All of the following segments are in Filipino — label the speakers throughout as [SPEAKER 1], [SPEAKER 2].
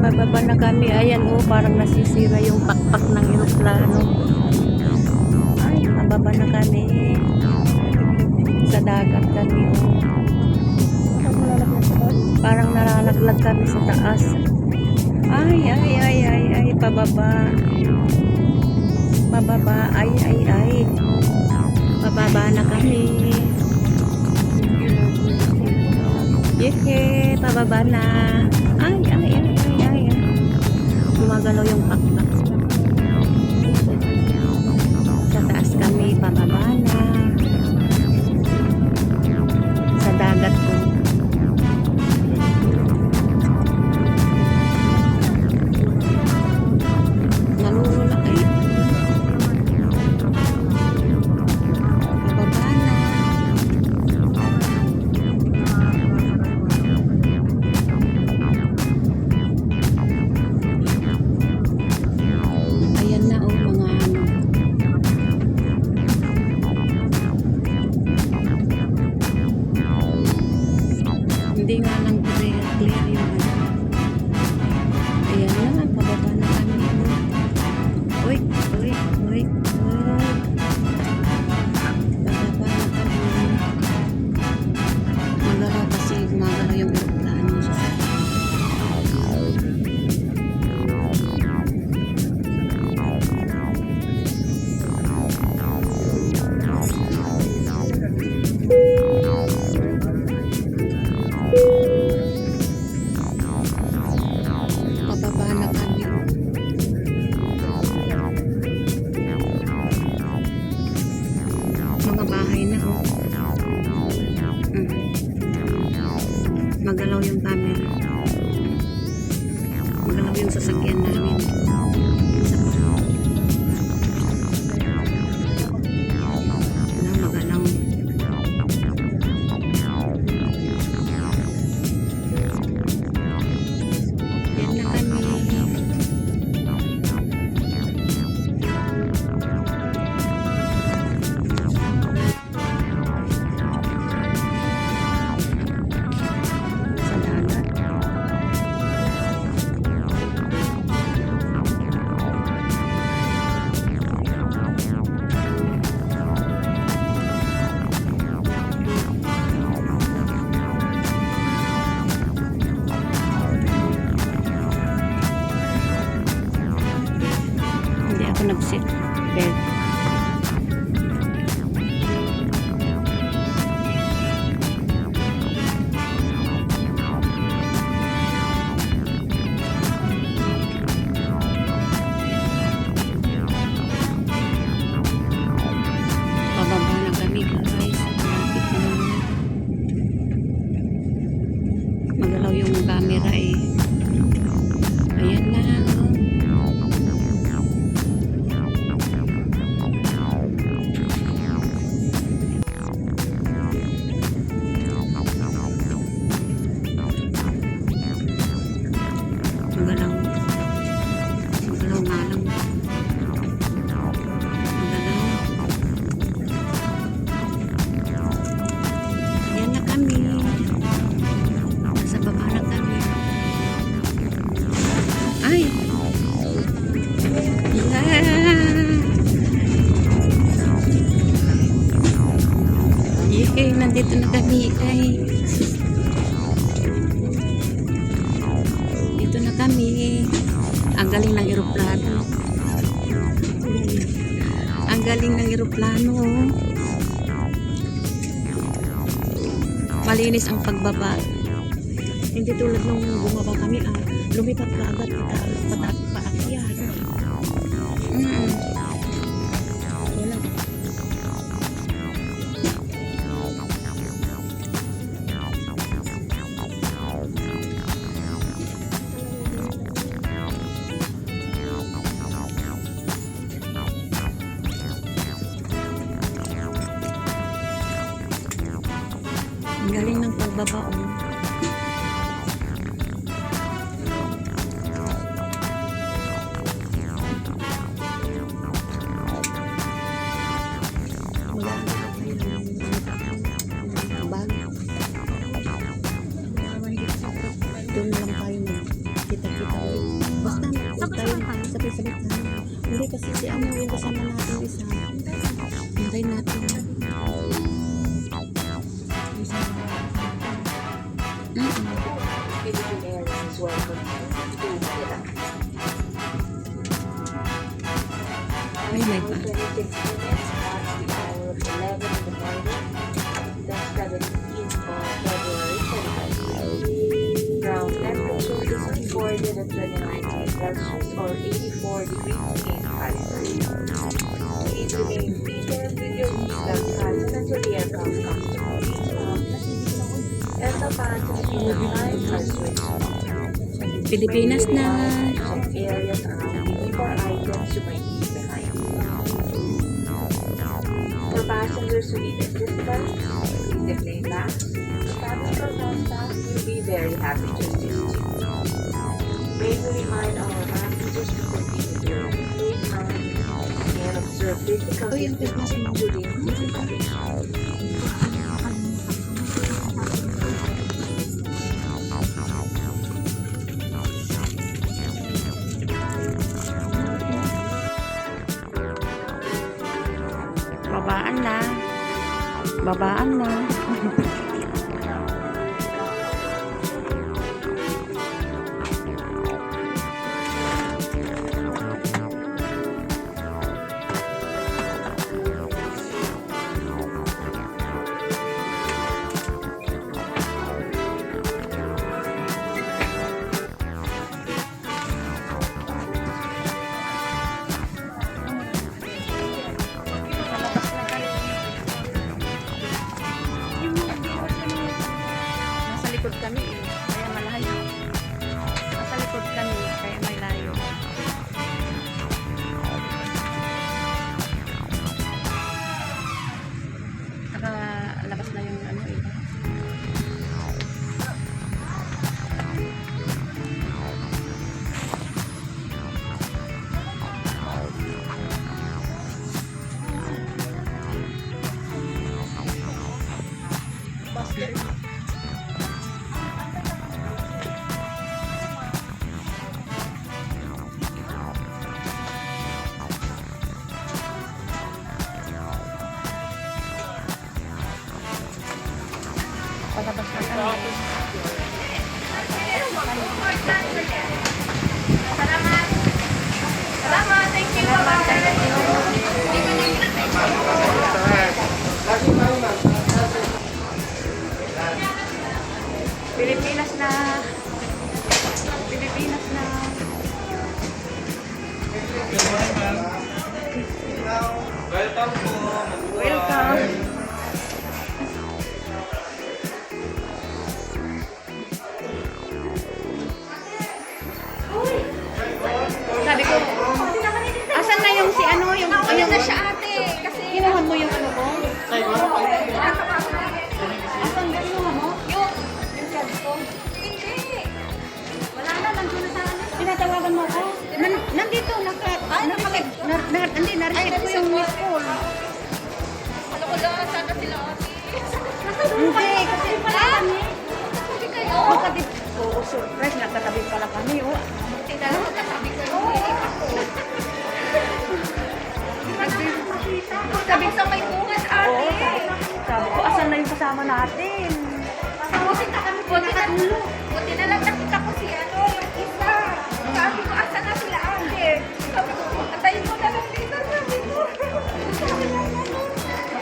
[SPEAKER 1] Bababa na kami. Ayan oh, parang nasisira yung pakpak ng eroplano. Ay, bababa na kami. Sa dagat kami oh. Parang nalalaglag kami sa taas. Ay, ay, ay, ay, ay, pababa. Pababa, ay, ay, ay. Pababa na kami. Yehe, pababa na. Ay, ay, ay, ay, ay. Gumagalaw yung pakpak. Sa taas kami, pababa na. Sa dagat po. Nalulula kayo. Pababa na. Ayan na oh, mga ano. Hindi nga lang clear yung ano. Ayan na, pababa na kami. Uy, uy, uy, uy. Pababa na kami. Magalaw kasi, gumagalaw yung aeroplano. Pababa na kami. Mga bahay na oh. Magalaw yung camera. Magalaw yung sasakyan namin. Sa magalaw. Yan na kami. Sa dagat. Hindi ako nag-sit bed. Pababa na kami guys. Malapit na. Magalaw yung camera eh. Ayan na. Magalaw. Magalaw nga lang. Magalaw. Yan na kami. Nasa baba na kami. Ay! Yay! Nandito na kami. Ay! Dito na kami. Ang galing ng eroplano. Ang galing ng eroplano. Malinis ang pagbaba. Hindi tulad nung bumaba kami, lumipat ka agad paakyat. Wala. Ang galing ng pagbaba oh. Doon lang tayo kita-kita ulit. tayo. Sabit-sabit tayo. Hindi kasi si ano yung kasama natin isa. Hintayin natin. Isa. Ay, may pa.
[SPEAKER 2] Ground temperature is recorded at 29 Celsius or 84 degrees Fahrenheit. Please remain seated with your seatbelt fastened until the aircraft comes to complete. Esta para sa time has switched.
[SPEAKER 1] Pilipinas na.
[SPEAKER 2] Check areas around you for items you might leave behind. For passengers who need assistance, please deflate bags. Cabin control staff will be very happy to assist you. May we remind our passengers to continue to remain calm and observe physical distancing during
[SPEAKER 1] Babaan na. Babaan na. Nasa likod kami eh, kaya malayo. Nasa likod kami, kaya may layo. Nakalabas na yung ano eh. Palabas na kami.
[SPEAKER 3] Salamat, thank you.
[SPEAKER 1] Pilipinas na. Pilipinas na. Welcome. Sabi ko, asan na yung si ano, yung
[SPEAKER 3] Na siya ate, kasi
[SPEAKER 1] kinuha mo yung ano ko? Asan ba kinuha mo?
[SPEAKER 3] yung cellphone. Hindi. Wala na, nandun na sa ano.
[SPEAKER 1] Tinatawagan mo ako? Nandito, na-receive ko yung miss call.
[SPEAKER 3] Alam ko lang, sana sila ate.
[SPEAKER 1] Hindi, kasi pala kami.
[SPEAKER 3] Sabi kayo.
[SPEAKER 1] Magkatid. Oo, surprise, nagkatabi pala kami. Oh.
[SPEAKER 3] Buti na lang magkatabi kayo. Sabi sa may bungas ate.
[SPEAKER 1] Oo, sabi ko, asan na yung kasama natin?
[SPEAKER 3] Buti na kami buti na lang nakita ko si ano, yung isa. Sabi ko, asan na sila ate? Sabi ko, antayin mo na lang dito. Sabi ko.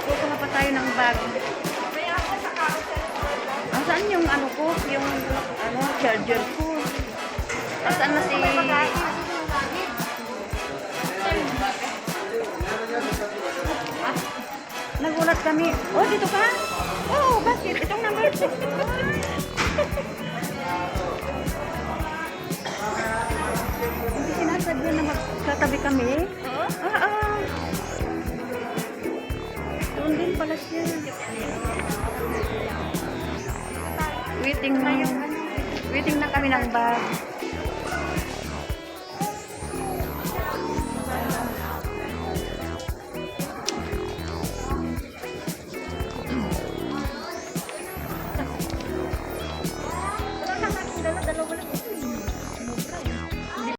[SPEAKER 1] Kukuha pa tayo ng bag.
[SPEAKER 3] Mamaya ako sa carousel.
[SPEAKER 1] Asan yung ano ko? Yung ano, charger ko? Asan na si... Ah, nagulat kami. Oh, dito ka? Oh, bakit? Itong number. Hindi sinasadya na magkatabi kami. Doon din pala siya. Waiting na kami ng bag.